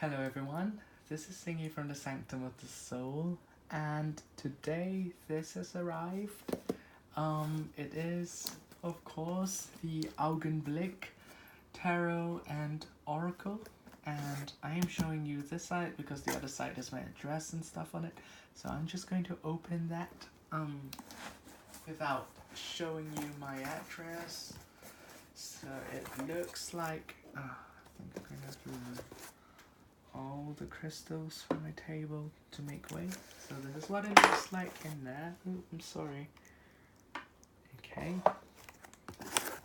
Hello everyone, this is Singy from the Sanctum of the Soul, and today this has arrived. It is, of course, the Augenblick Tarot and Oracle, and I am showing you this side because the other side has my address and stuff on it, so I'm just going to open that, without showing you my address. So it looks like, I think I'm going to have to remove all the crystals from my table to make way. So this is what it looks like in there. Ooh, I'm sorry. Okay.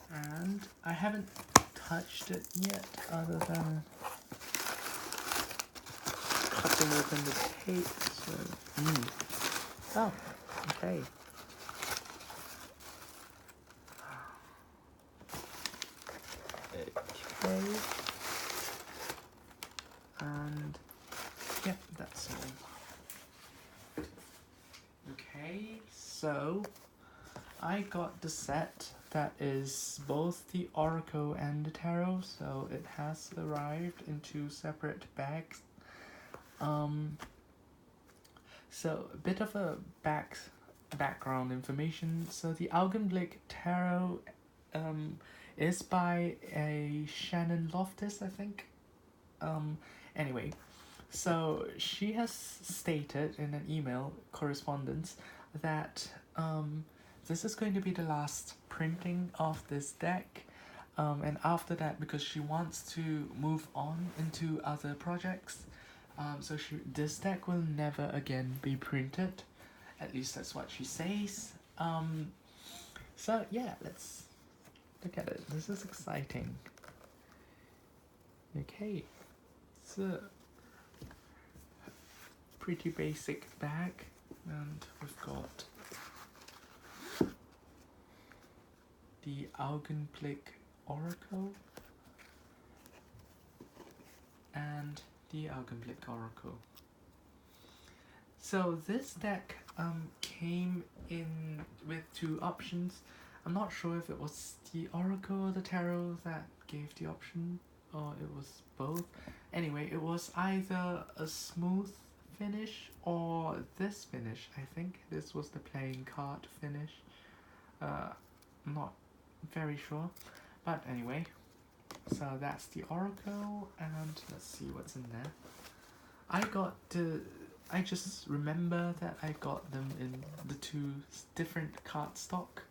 And I haven't touched it yet other than cutting open the tape. So, oh, okay. Okay. And yeah, that's all. Okay, so I got the set that is both the Oracle and the Tarot, so it has arrived in two separate bags. So a bit of a background information. So the Augenblick Tarot is by a Shannon Loftis, I think. Anyway, so she has stated in an email correspondence that this is going to be the last printing of this deck, and after that, because she wants to move on into other projects, so this deck will never again be printed. At least that's what she says. So yeah, let's look at it. This is exciting. Okay. It's a pretty basic bag, and we've got the Augenblick Oracle and the Augenblick Oracle. So this deck came in with two options. I'm not sure if it was the Oracle or the Tarot that gave the option, or it was both. Anyway, it was either a smooth finish or this finish. I think this was the playing card finish. I'm not very sure, but anyway, so that's the Oracle, and let's see what's in there. I just remember that I got them in the two different cardstock.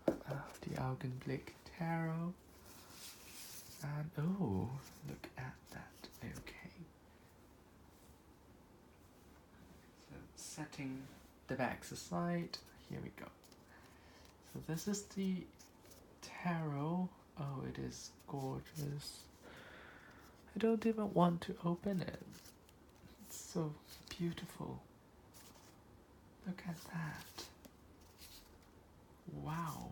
The Augenblick Tarot. And oh, look at that. Okay. So setting the backs aside, here we go. So this is the Tarot. Oh, it is gorgeous. I don't even want to open it. It's so beautiful. Look at that. Wow.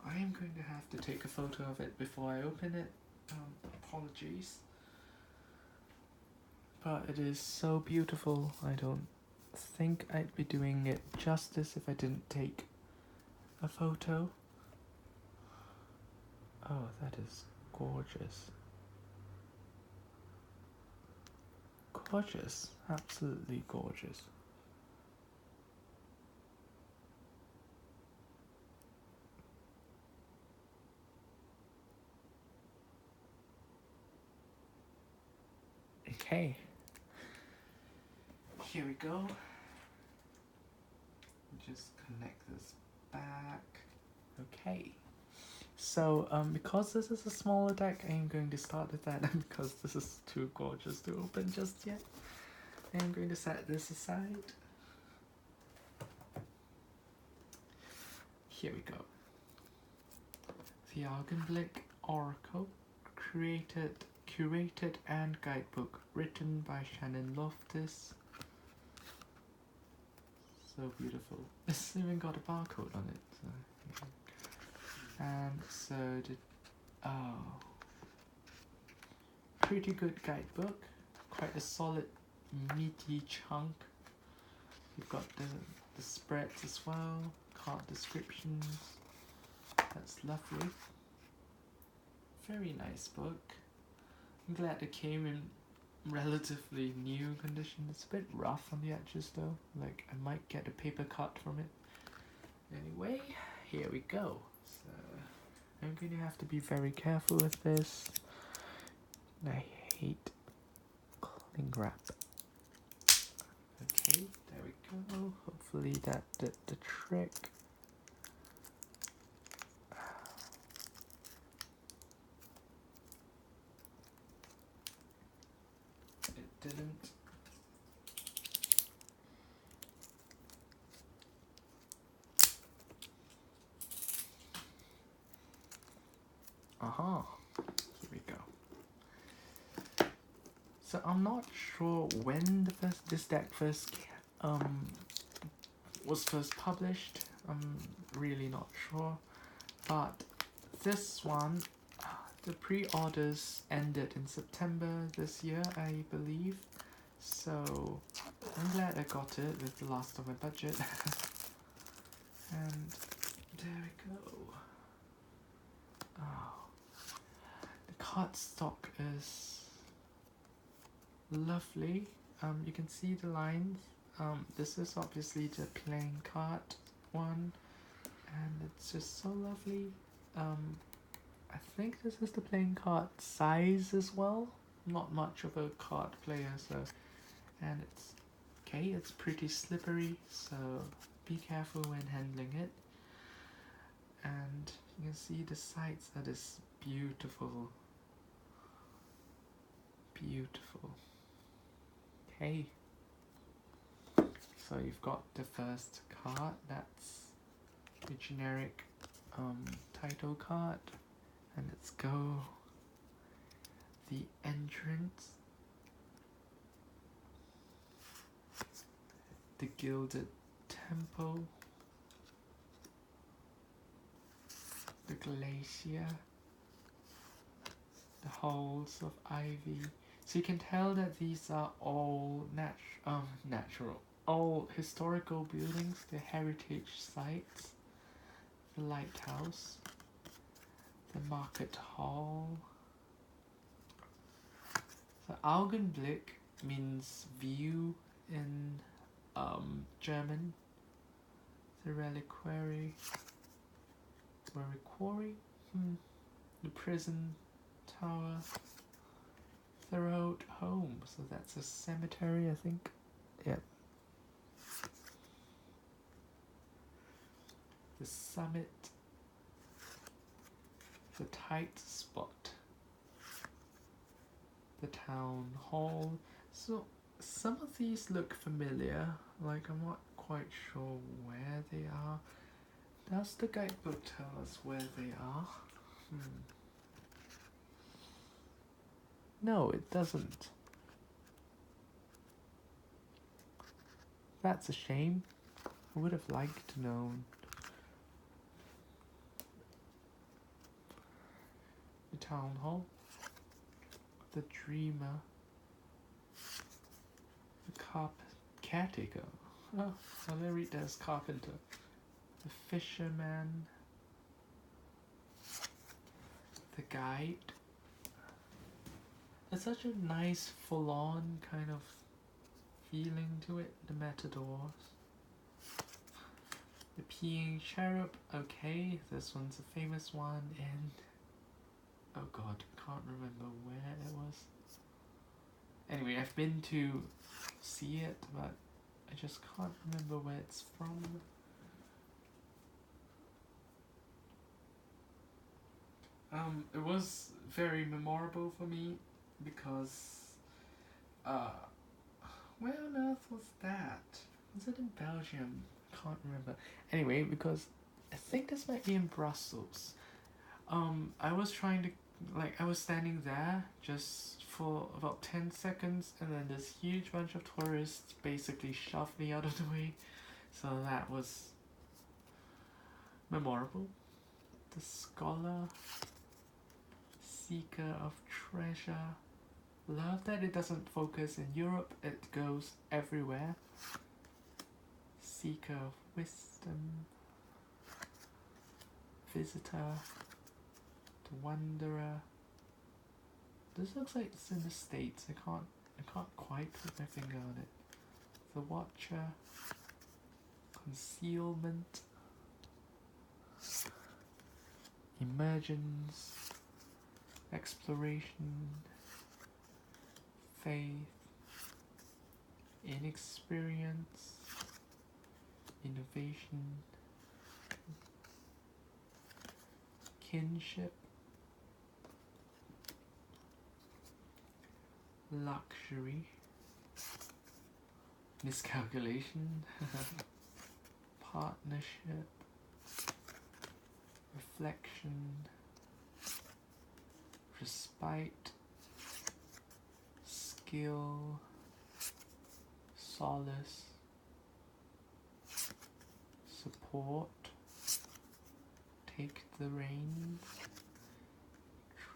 I am going to have to take a photo of it before I open it. Apologies. But it is so beautiful. I don't think I'd be doing it justice if I didn't take a photo. Oh, that is gorgeous. Gorgeous. Absolutely gorgeous. Okay. Here we go. Just connect this back. Okay. So, because this is a smaller deck, I am going to start with that, and because this is too gorgeous to open just yet, I am going to set this aside. Here we go. The Augenblick Oracle, curated and guidebook, written by Shannon Loftis. So beautiful. It's even got a barcode on it. So, yeah. And so pretty good guidebook. Quite a solid, meaty chunk. You've got the spreads as well, card descriptions. That's lovely. Very nice book. I'm glad it came in relatively new condition. It's a bit rough on the edges though. Like I might get a paper cut from it. Anyway, here we go. So I'm going to have to be very careful with this. I hate cling wrap. Okay, there we go. Hopefully that did the trick. It didn't. Aha, here we go. So I'm not sure when this deck was first published. I'm really not sure, but this one, the pre-orders ended in September this year, I believe. So I'm glad I got it with the last of my budget. And there we go. Oh. The cardstock is lovely. You can see the lines. This is obviously the plain card one, and it's just so lovely. I think this is the playing card size as well. Not much of a card player, so, and it's okay. It's pretty slippery, so be careful when handling it. And you can see the sides are this beautiful, beautiful. Okay. So you've got the first card. That's the generic title card. And let's go the entrance, the gilded temple, the glacier, the halls of ivy. So you can tell that these are all natural, all historical buildings, the heritage sites, the lighthouse, the market hall. So Augenblick means view in German. The reliquary, the prison tower, the road home. So that's a cemetery, I think. Yep. The summit, the tight spot, the town hall. So some of these look familiar, like I'm not quite sure where they are. Does the guidebook tell us where they are? No, it doesn't. That's a shame. I would have liked to know. The town hall, the dreamer, the caretaker. Oh, I'll read that as carpenter. The fisherman, the guide. It's such a nice, full-on kind of feeling to it. The matadors, the peeing cherub. Okay, this one's a famous one, and oh god, can't remember where it was. Anyway, I've been to see it, but I just can't remember where it's from. It was very memorable for me because, where on earth was that? Was it in Belgium? Can't remember. Anyway, because I think this might be in Brussels. I was trying to, I was standing there just for about 10 seconds, and then this huge bunch of tourists basically shoved me out of the way. So that was memorable. The scholar, seeker of treasure. Love that it doesn't focus in Europe, it goes everywhere. Seeker of wisdom, visitor, the wanderer, This looks like it's in the States. I can't quite put my finger on it. The Watcher, Concealment, Emergence, Exploration, Faith, Inexperience, Innovation, Kinship, Luxury, Miscalculation, Partnership, Reflection, Respite, Skill, Solace, Support, Take the Reins,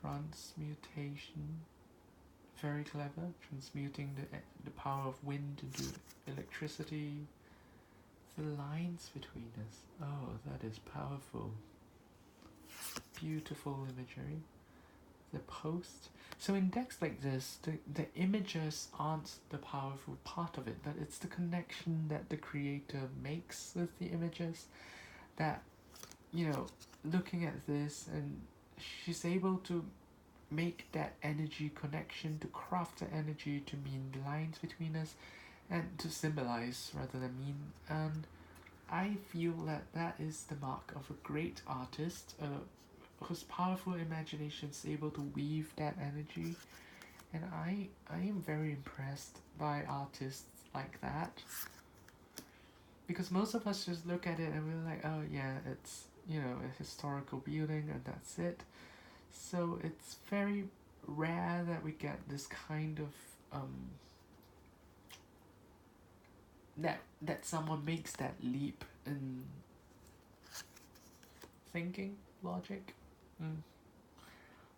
Transmutation. Very clever, transmuting the power of wind into electricity. The lines between us. Oh, that is powerful. Beautiful imagery. The post. So in decks like this, the images aren't the powerful part of it, but it's the connection that the creator makes with the images that, you know, looking at this, and she's able to make that energy connection, to craft the energy to mean the lines between us and to symbolize rather than mean. And I feel that that is the mark of a great artist, whose powerful imagination is able to weave that energy. And I am very impressed by artists like that, because most of us just look at it and we're like, oh yeah, it's, you know, a historical building and that's it. So it's very rare that we get this kind of that someone makes that leap in thinking, logic.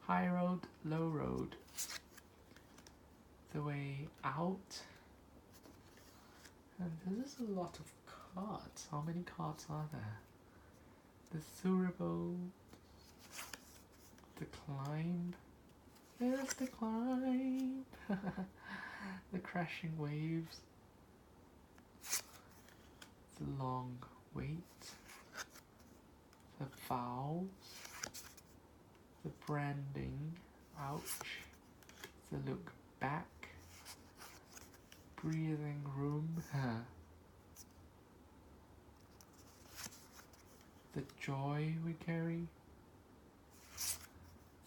High road, low road, the way out. And there's a lot of cards. How many cards are there? The Thurible, the Climb. There's the Climb. The Crashing Waves. The Long Wait. The Vows. The Branding. Ouch. The Look Back. Breathing Room. The Joy We Carry.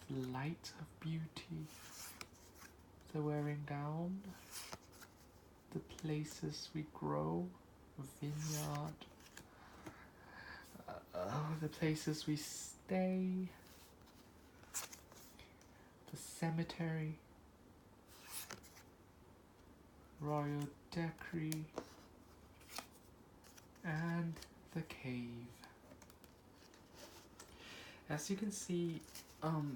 The Light of Beauty. The Wearing Down. The Places We Grow. Vineyard. The Places We Stay. The Cemetery. Royal Decree. And the Cave. As you can see,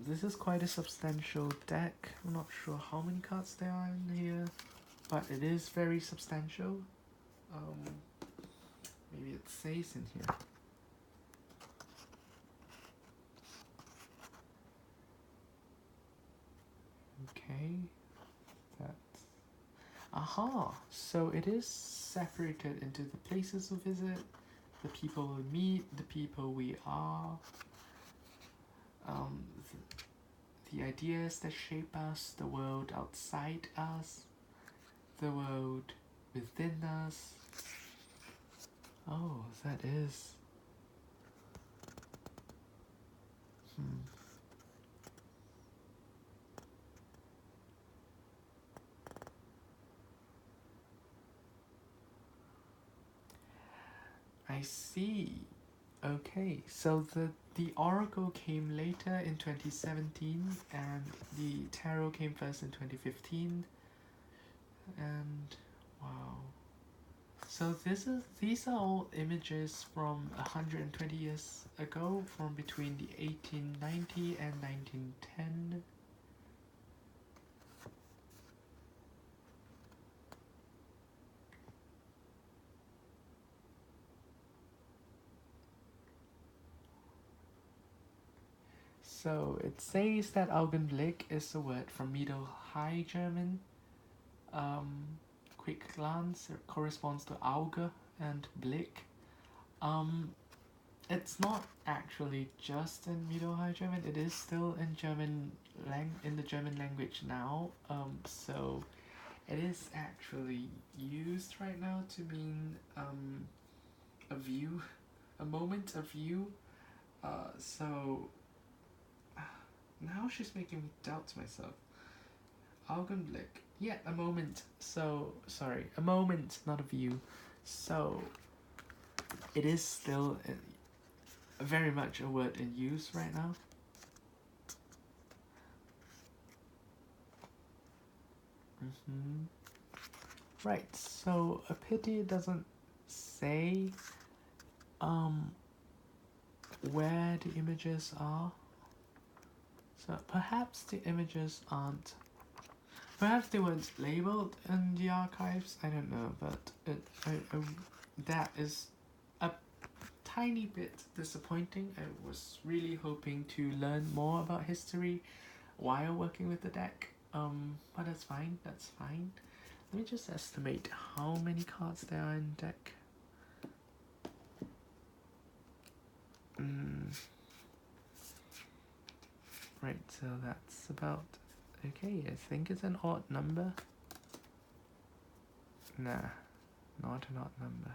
this is quite a substantial deck. I'm not sure how many cards there are in here, but it is very substantial. Maybe it says in here. Okay, that's... Aha! So it is separated into the places we visit, the people we meet, the people we are, the ideas that shape us, the world outside us, the world within us. Oh, that is... I see. Okay, so the Oracle came later in 2017, and the Tarot came first in 2015. And wow. So these are all images from 120 years ago, from between the 1890 and 1910. So it says that Augenblick is a word from Middle High German. Quick glance corresponds to Auge and Blick. It's not actually just in Middle High German. It is still in in the German language now. So it is actually used right now to mean a view, a moment of view. So now she's making me doubt myself. Augenblick. Yeah, a moment. So, sorry, a moment, not a view. So, it is still very much a word in use right now. Right, so a pity it doesn't say where the images are. So perhaps the images aren't. Perhaps they weren't labeled in the archives. I don't know, but that is a tiny bit disappointing. I was really hoping to learn more about history while working with the deck. But that's fine. That's fine. Let me just estimate how many cards there are in the deck. Right, so that's about... Okay, I think it's an odd number. Nah, not an odd number.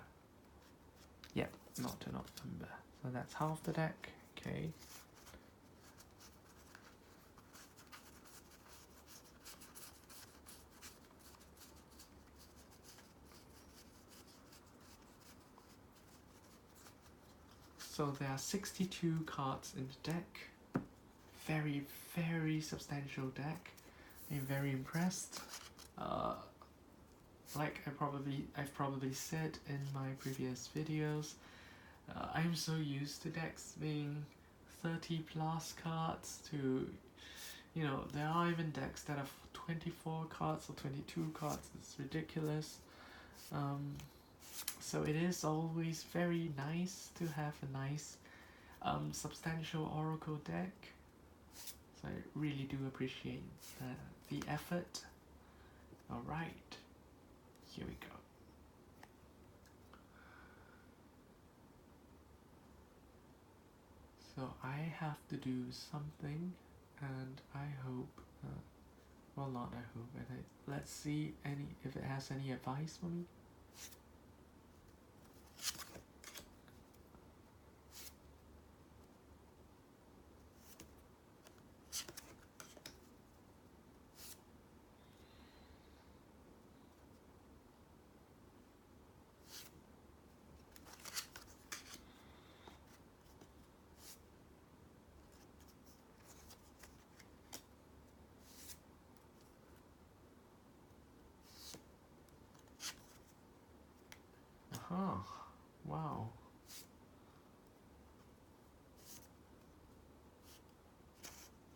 Yep, not an odd number. So that's half the deck. Okay. So there are 62 cards in the deck. Very, very substantial deck. I'm very impressed. Like I've probably said in my previous videos, I'm so used to decks being 30 plus cards to, you know, there are even decks that have 24 cards or 22 cards. It's ridiculous. So it is always very nice to have a nice substantial Oracle deck. So I really do appreciate the effort. Alright, here we go. So I have to do something, and I hope, well, not I hope, and let's see if it has any advice for me. Wow.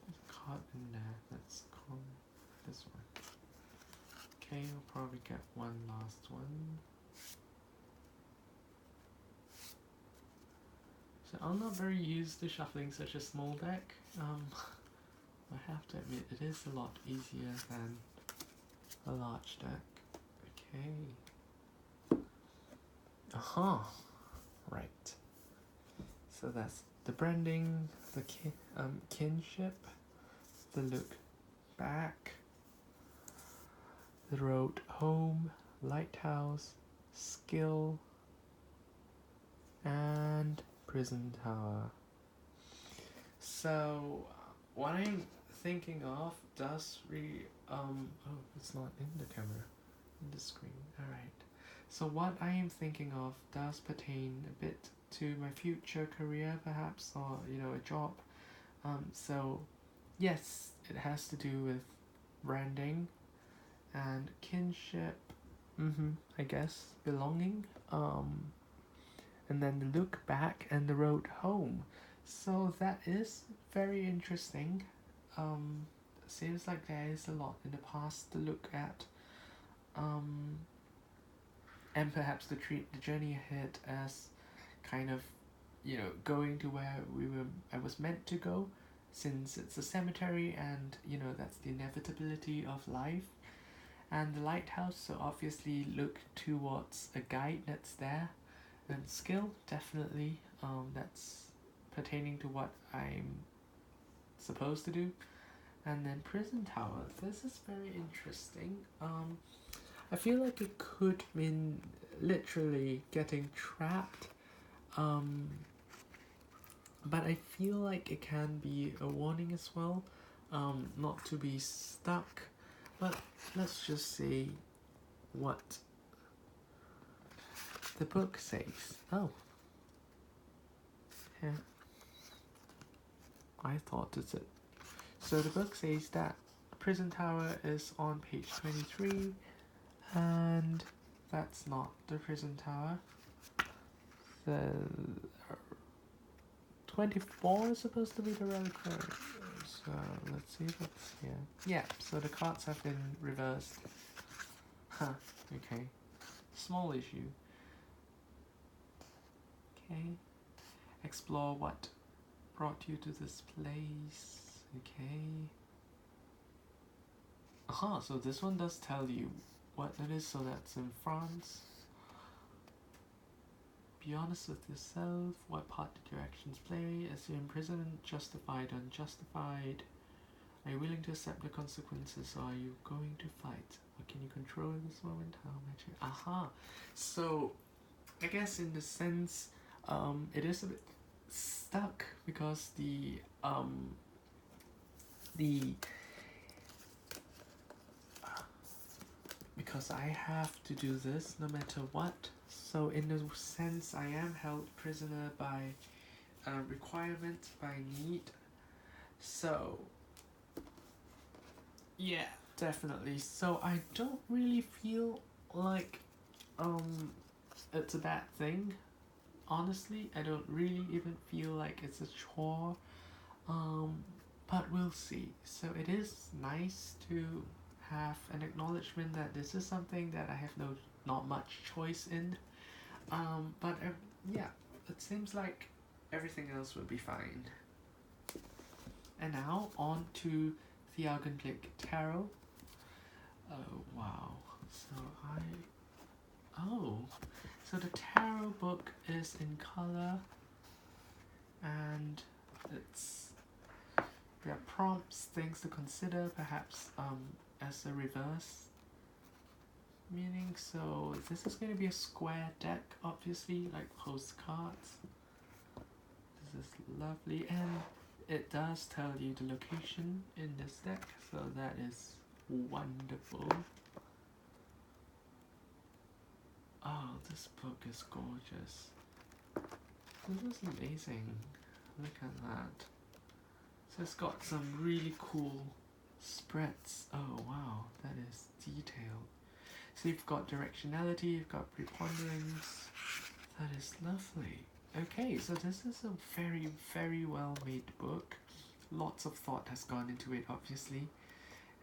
There's a card in there. Let's call this one. Okay, we'll probably get one last one. So I'm not very used to shuffling such a small deck. I have to admit, it is a lot easier than a large deck. Okay. Right. So that's the branding, the kinship, the look back, the road home, lighthouse, skill, and prison tower. So what I'm thinking of does oh, it's not in the camera, in the screen. Alright. So what I am thinking of does pertain a bit to my future career, perhaps, or, you know, a job. So yes, it has to do with branding and kinship, I guess, belonging, and then the look back and the road home. So that is very interesting. Seems like there is a lot in the past to look at, and perhaps to treat the journey ahead as kind of, you know, going to where I was meant to go. since it's a cemetery and that's the inevitability of life. And the lighthouse, so obviously look towards a guide that's there. And skill, definitely, that's pertaining to what I'm supposed to do. And then prison tower, this is very interesting. I feel like it could mean literally getting trapped, but I feel like it can be a warning as well, not to be stuck. But let's just see what the book says. Oh, yeah, I thought it's it. So the book says that prison tower is on page 23, and that's not the prison tower. The 24 is supposed to be the reliquary. So let's see if it's here. Yeah, so the cards have been reversed. Huh, okay. Small issue. Okay. Explore what brought you to this place. Okay. Aha, so this one does tell you what that is, so that's in France. Be honest with yourself. What part did your actions play? As your imprisonment, justified, unjustified? Are you willing to accept the consequences, or are you going to fight? What can you control in this moment? How much? Aha! So, I guess in the sense, it is a bit stuck because because I have to do this no matter what. So in a sense, I am held prisoner by requirement, by need. So yeah, definitely. So I don't really feel like it's a bad thing. Honestly, I don't really even feel like it's a chore. But we'll see. So it is nice to have an acknowledgement that this is something that I have not much choice in. But yeah, it seems like everything else will be fine. And now on to the Augenblick Tarot. Oh wow. So the tarot book is in color, and there are prompts, things to consider, perhaps as a reverse meaning. So this is going to be a square deck, obviously, like postcards. This is lovely, and it does tell you the location in this deck, so that is wonderful. Oh, this book is gorgeous. This is amazing. Look at that. So it's got some really cool spreads. Oh wow, that is detailed. So you've got directionality, you've got preponderance. That is lovely. Okay, so this is a very, very well made book. Lots of thought has gone into it, obviously.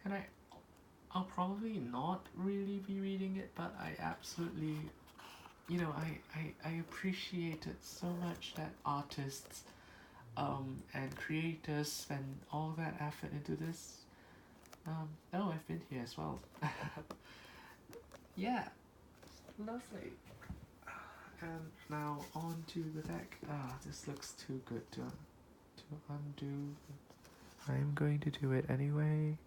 And I'll probably not really be reading it, but I absolutely, I appreciate it so much that artists and creators spend all that effort into this. Oh, I've been here as well. Yeah, lovely. And now on to the deck. This looks too good to undo. I'm going to do it anyway.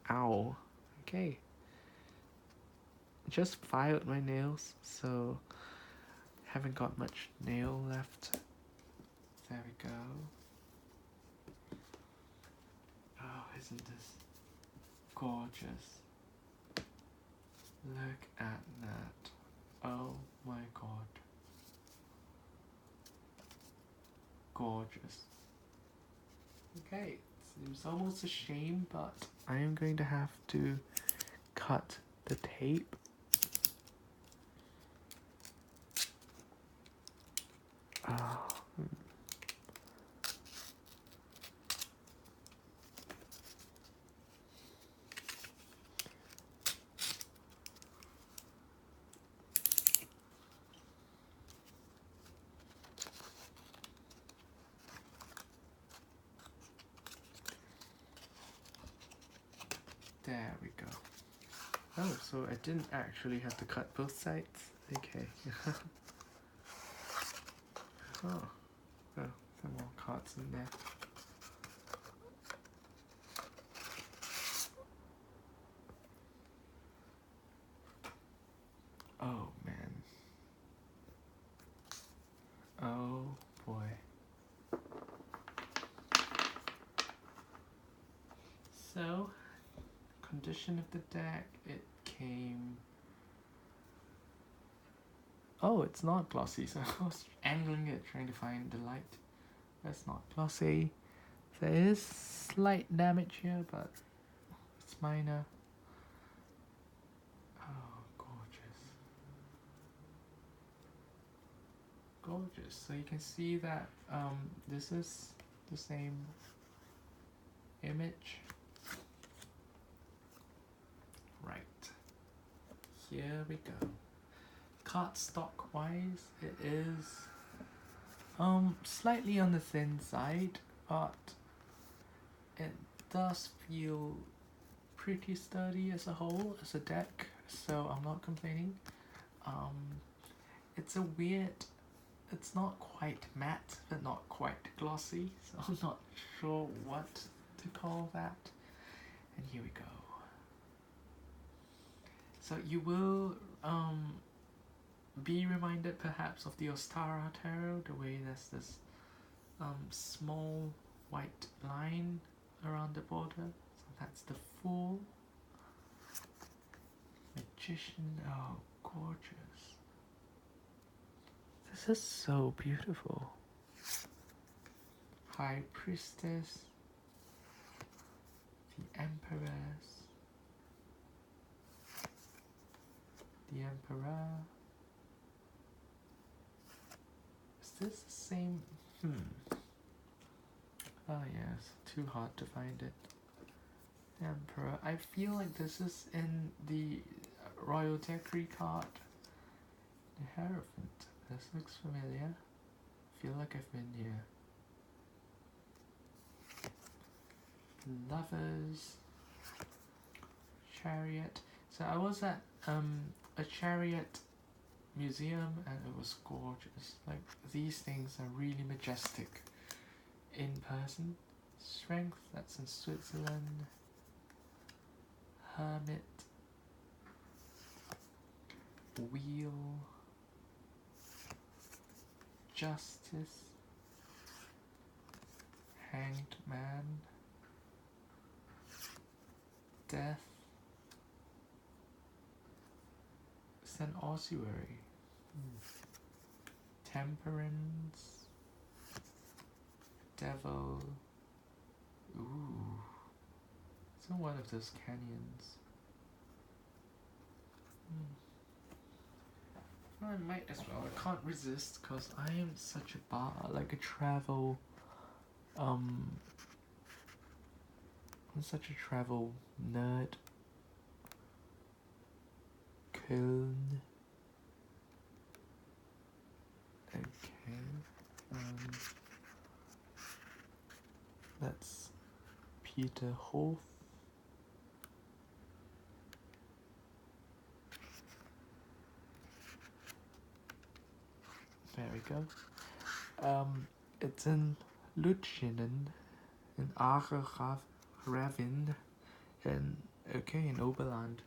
Ow. Okay. Just filed my nails, so haven't got much nail left. There we go. Oh, isn't this gorgeous? Look at that. Oh my god. Gorgeous. Okay, seems almost a shame, but I am going to have to cut the tape. Oh. There we go. Oh, so I didn't actually have to cut both sides. Okay. Oh, some more cards in there. Oh man. Oh boy. So, condition of the deck, it came... Oh, it's not glossy, so I was angling it, trying to find the light. That's not glossy. There is slight damage here, but it's minor. Oh, gorgeous. Gorgeous. So you can see that this is the same image. Right. Here we go. Cardstock wise, it is slightly on the thin side, but it does feel pretty sturdy as a whole, as a deck, so I'm not complaining. It's a weird, it's not quite matte, but not quite glossy, so I'm not sure what to call that. And here we go. So you will be reminded perhaps of the Ostara Tarot, the way there's this small white line around the border. So that's the Fool. Magician, oh gorgeous. This is so beautiful. High Priestess. The Empress. The Emperor. Is this the same? Oh yes, too hard to find it. Emperor. I feel like this is in the Royal Decree card. The Hierophant. This looks familiar. I feel like I've been here. Lovers. Chariot. So I was at a chariot museum and it was gorgeous. Like, these things are really majestic in person. Strength, that's in Switzerland. Hermit. Wheel. Justice. Hanged Man. Death. It's an ossuary. Temperance. Devil. Ooh. It's in one of those canyons. Well, I might as well. I can't resist because I am such a travel I'm such a travel nerd. Köln. Okay. That's Peter Hof. There we go. It's in Lütschinen, in Aachen, Ravin, in Oberland.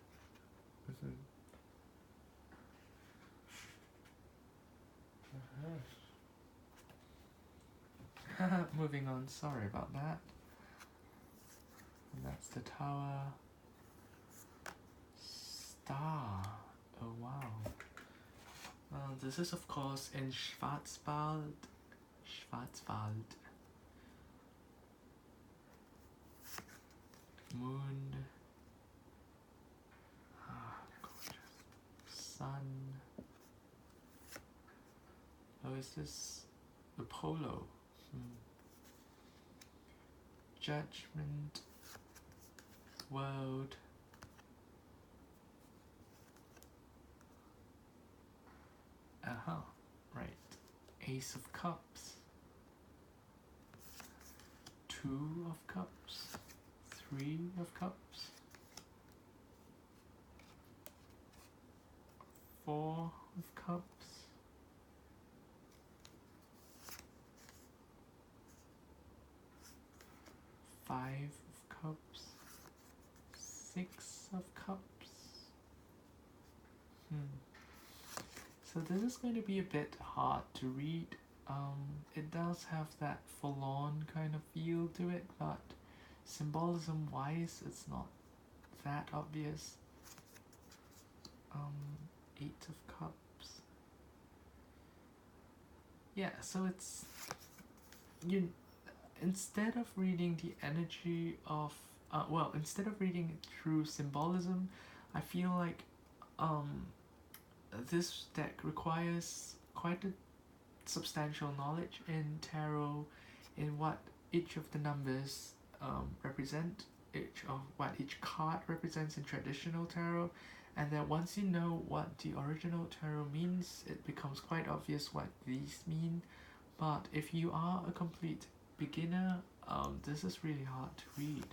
Moving on, sorry about that. And that's the tower. Star. Oh wow. This is of course in Schwarzwald. Moon. Gorgeous. Sun. Oh, is this the polo? Judgment. World. Right. Ace of Cups. Two of Cups. Three of Cups. Four of Cups. Five of Cups. Six of Cups. So this is going to be a bit hard to read. It does have that forlorn kind of feel to it, but symbolism wise it's not that obvious. Eight of Cups. Yeah, so it's instead of reading the energy of instead of reading it through symbolism, I feel like this deck requires quite a substantial knowledge in tarot, in what each of the numbers represent, what each card represents in traditional tarot, and then once you know what the original tarot means, it becomes quite obvious what these mean. But if you are a complete beginner, this is really hard to read.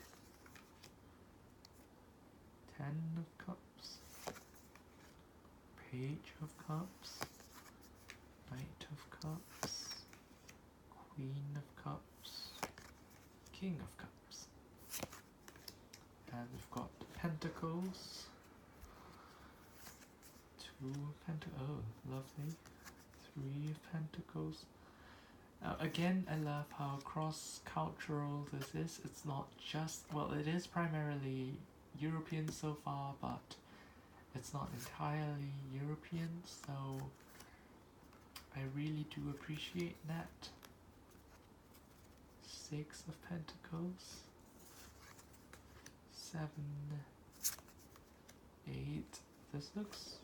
Ten of Cups. Page of Cups. Knight of Cups. Queen of Cups. King of Cups. And we've got Pentacles. Oh, lovely. Three of Pentacles. Again, I love how cross-cultural this is. It's not just, well, it is primarily European so far, but it's not entirely European, so I really do appreciate that. Six of Pentacles. Seven. Eight. This looks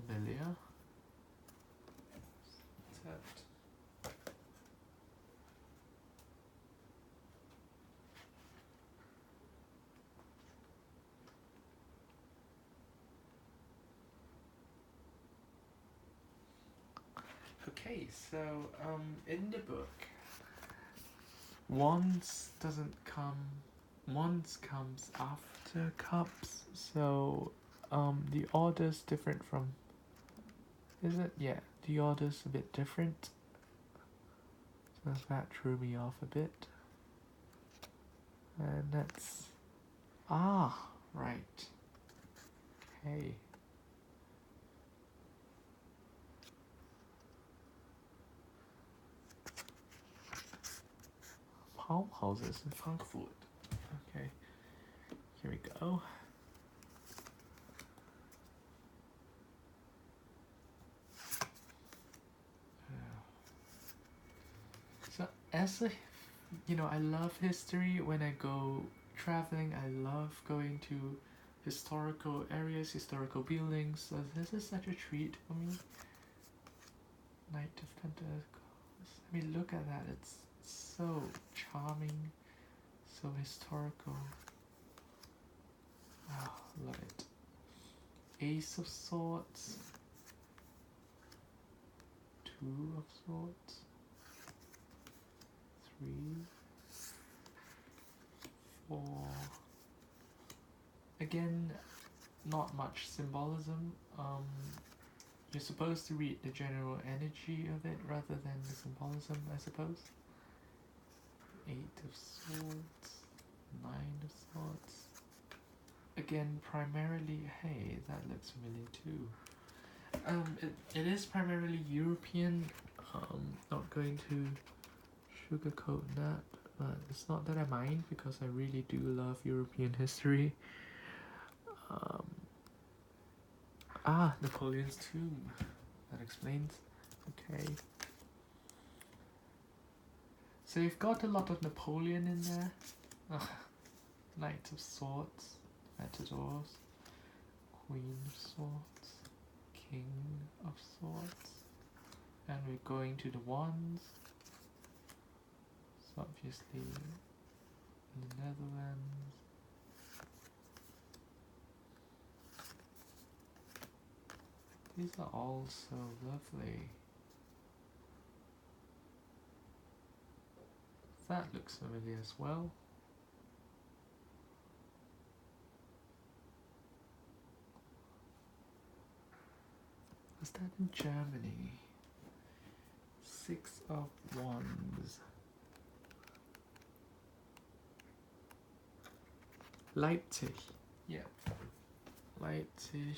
familiar. That. Okay, so in the book, Wands comes after Cups, so the order's different from, is it? Yeah, the order's a bit different, so that threw me off a bit. And that's, right, okay. Palm houses in Frankfurt. Okay, here we go. So as a, I love history. When I go traveling, I love going to historical areas, historical buildings. So this is such a treat for me. Knight of Pentacles. I mean, look at that. It's so charming, so historical. Oh, love it. Ace of Swords. Two of Swords. Three. Four. Again, not much symbolism. You're supposed to read the general energy of it rather than the symbolism, I suppose. Eight of Swords. Nine of Swords. Again, primarily, hey, that looks familiar too. It is primarily European. Not going to sugarcoat that, but it's not that I mind because I really do love European history. Napoleon's tomb. That explains. Okay. So you've got a lot of Napoleon in there. Knight of Swords. Matadors. Queen of Swords. King of Swords. And we're going to the Wands. So obviously in the Netherlands. These are all so lovely. That looks familiar as well. Was that in Germany? Six of Wands. Leipzig. Yeah. Leipzig.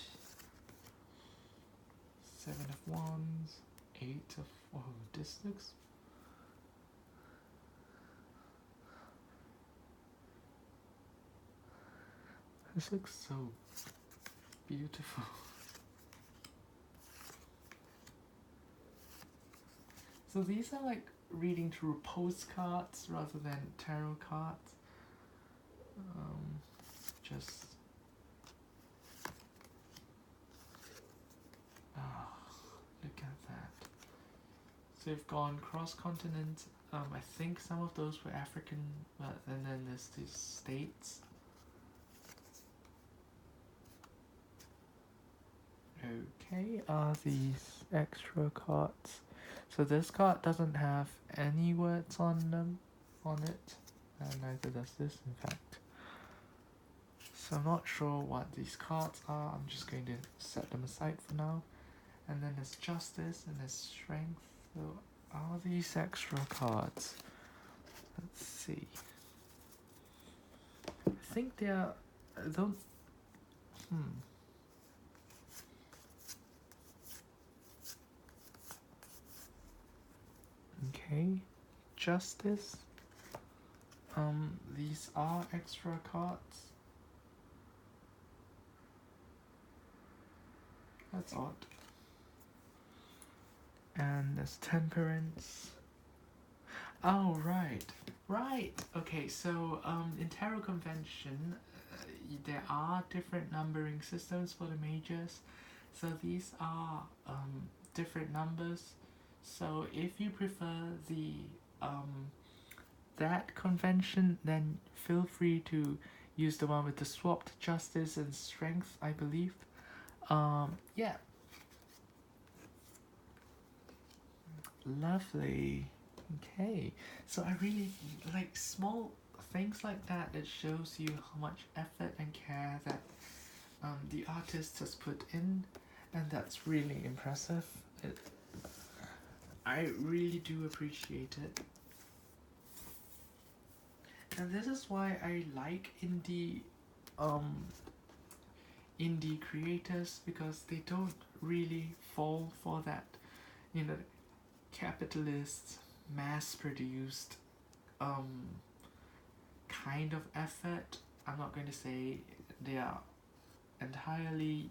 Seven of Wands. Eight of... Oh, this looks... This looks so beautiful. So these are like reading through postcards rather than tarot cards. Just... look at that. So we've gone cross-continent. I think some of those were African, but and then there's the States. Okay, are these extra cards? So this card doesn't have any words on it, and neither does this, in fact. So I'm not sure what these cards are. I'm just going to set them aside for now. And then there's Justice and there's Strength. So are these extra cards? Let's see. I think they are. Don't. Okay, Justice. These are extra cards. That's odd. And there's Temperance. Oh, right. Right. Okay, so in Tarot Convention, there are different numbering systems for the majors. So these are different numbers. So if you prefer the that convention, then feel free to use the one with the swapped Justice and Strength, I believe. Yeah. Lovely. Okay. So I really like small things like that. It shows you how much effort and care that the artist has put in, and that's really impressive. I really do appreciate it. And this is why I like indie creators, because they don't really fall for that, capitalist, mass-produced kind of effort. I'm not going to say they are entirely,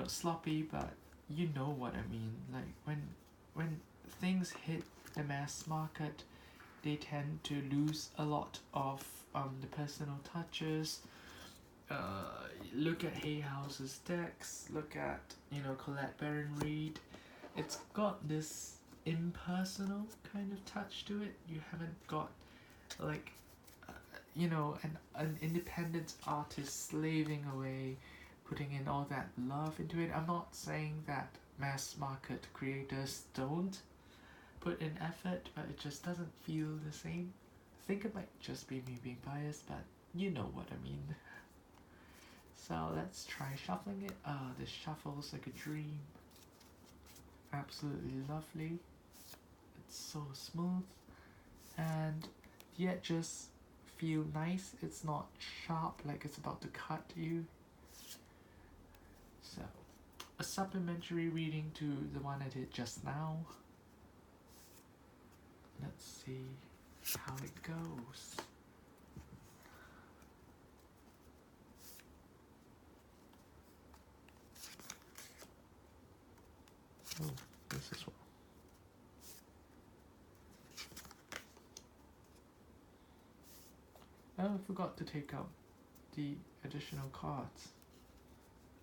sloppy, but you know what I mean. Like when things hit the mass market, they tend to lose a lot of the personal touches. Look at Hay House's decks. Look at Colette Baron-Reid. It's got this impersonal kind of touch to it. You haven't got like an independent artist slaving away, putting in all that love into it. I'm not saying that mass market creators don't put in effort, but it just doesn't feel the same. I think it might just be me being biased, but you know what I mean. So let's try shuffling it. This shuffles like a dream. Absolutely lovely. It's so smooth, and the edges feel nice. It's not sharp like it's about to cut you. So a supplementary reading to the one I did just now. Let's see how it goes. Oh, this is one. Oh, I forgot to take out the additional cards.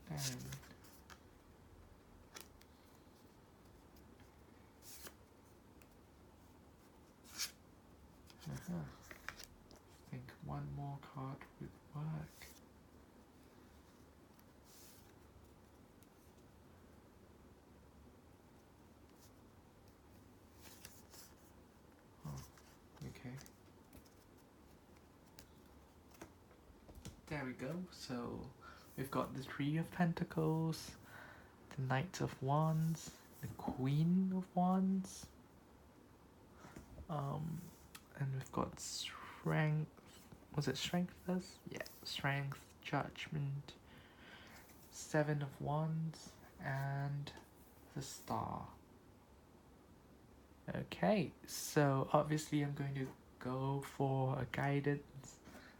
Damn. I think one more card would work. Oh, okay. There we go. So we've got the Three of Pentacles, the Knight of Wands, the Queen of Wands, and we've got Strength. Was it Strength? Yeah, Strength, Judgment, Seven of Wands, and the Star. Okay, so obviously I'm going to go for a guidance.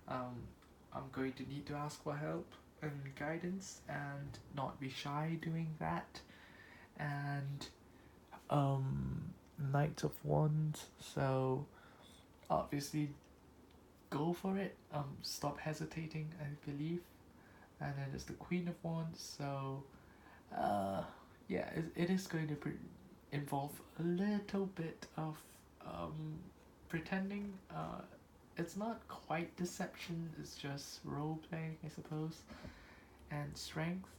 I'm going to need to ask for help and guidance and not be shy doing that. And Knight of Wands, so obviously go for it. Stop hesitating, I believe. And then there's the Queen of Wands, so yeah, it is going to involve a little bit of pretending. It's not quite deception, it's just role playing, I suppose. And Strength,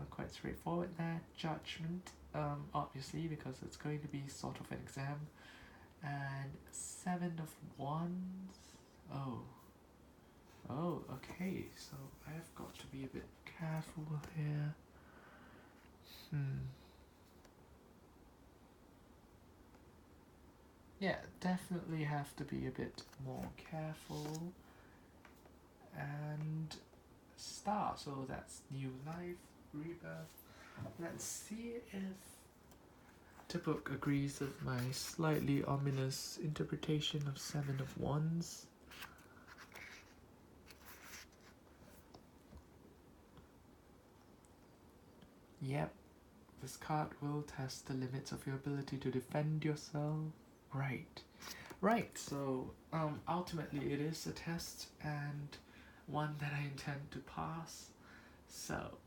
quite straightforward there. Judgment, obviously, because it's going to be sort of an exam. And Seven of Wands. Oh, okay, so I've got to be a bit careful here. Yeah, definitely have to be a bit more careful. And Star, so that's new life, rebirth. Let's see if the book agrees with my slightly ominous interpretation of Seven of Wands. Yep, this card will test the limits of your ability to defend yourself. Right, so ultimately it is a test and one that I intend to pass. So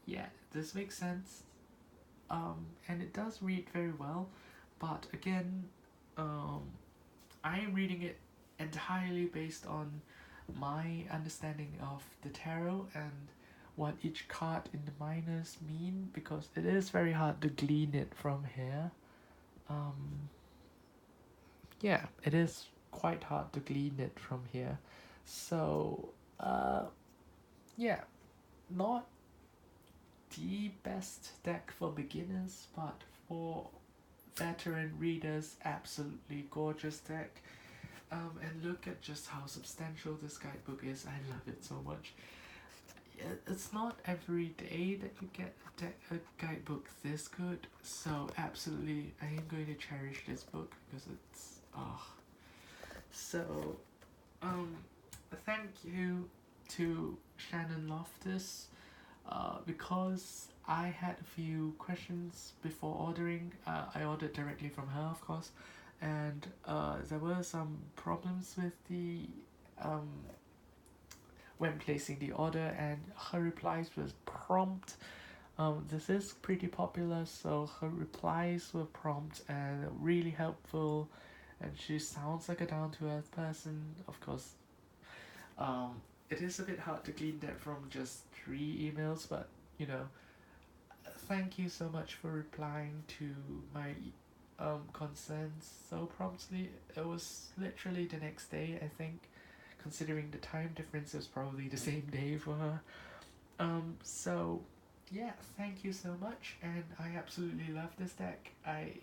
yeah, this makes sense. And it does read very well, but again, I am reading it entirely based on my understanding of the tarot and what each card in the minors mean, because it is very hard to glean it from here. Yeah, it is quite hard to glean it from here. So, yeah, not the best deck for beginners, but for veteran readers, absolutely gorgeous deck. And look at just how substantial this guidebook is. I love it so much. It's not every day that you get a guidebook this good, so absolutely I am going to cherish this book because it's so thank you to Shannon Loftis, because I had a few questions before ordering. I ordered directly from her, of course, and there were some problems with the when placing the order, and her replies was prompt. This is pretty popular, so her replies were prompt and really helpful, and she sounds like a down-to-earth person. Of course, it is a bit hard to glean that from just 3 emails, but you know, thank you so much for replying to my concerns so promptly. It was literally the next day, I think. Considering the time difference, it was probably the same day for her. So yeah, thank you so much, and I absolutely love this deck. I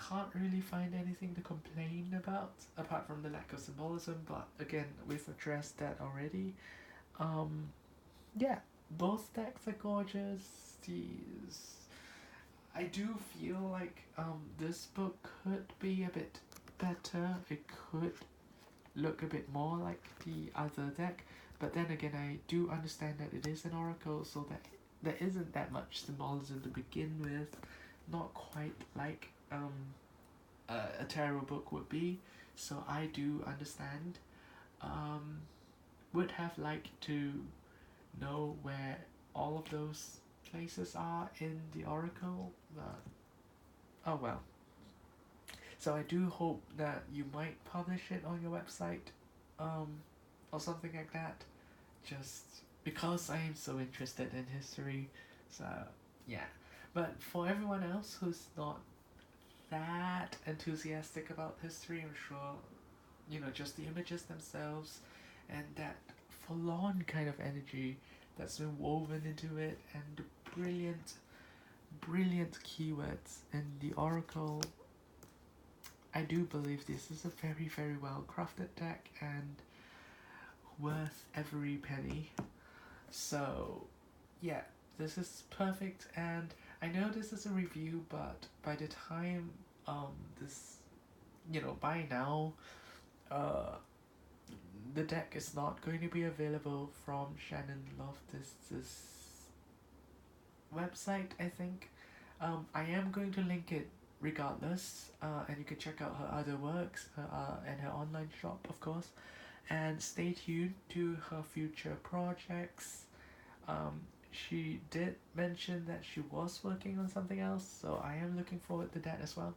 can't really find anything to complain about apart from the lack of symbolism, but again, we've addressed that already. Yeah, both decks are gorgeous. I do feel like this book could be a bit better. It could look a bit more like the other deck, but then again, I do understand that it is an oracle, so that there isn't that much symbolism to begin with, not quite like a tarot book would be, so I do understand. Would have liked to know where all of those places are in the oracle, but oh well. So I do hope that you might publish it on your website, or something like that, just because I am so interested in history. So yeah, but for everyone else who's not that enthusiastic about history, I'm sure, you know, just the images themselves and that forlorn kind of energy that's been woven into it, and the brilliant brilliant keywords in the Oracle. I do believe this is a very, very well crafted deck and worth every penny. So yeah, this is perfect, and I know this is a review, but by the time this, by now, uh the deck is not going to be available from Shannon Loftis's website, I think. I am going to link it regardless, and you can check out her other works, and her online shop, of course. And stay tuned to her future projects. She did mention that she was working on something else, so I am looking forward to that as well.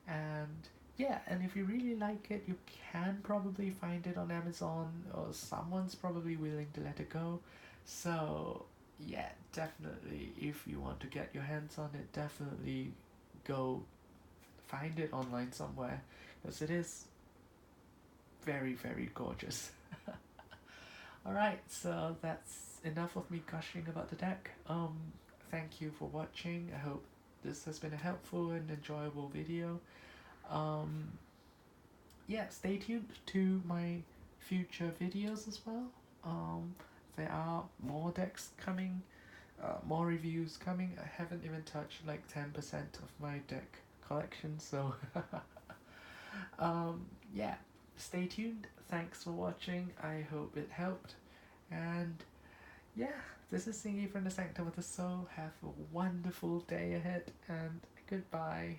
And yeah, and if you really like it, you can probably find it on Amazon, or someone's probably willing to let it go. So yeah, definitely, if you want to get your hands on it, definitely go find it online somewhere, because it is very, very gorgeous. Alright, so that's enough of me gushing about the deck. Thank you for watching. I hope this has been a helpful and enjoyable video. Um, yeah, stay tuned to my future videos as well. There are more decks coming, more reviews coming. I haven't even touched like 10% of my deck collection, so yeah, stay tuned. Thanks for watching. I hope it helped. And yeah, this is Singy from the Sanctum of the Soul. Have a wonderful day ahead, and goodbye.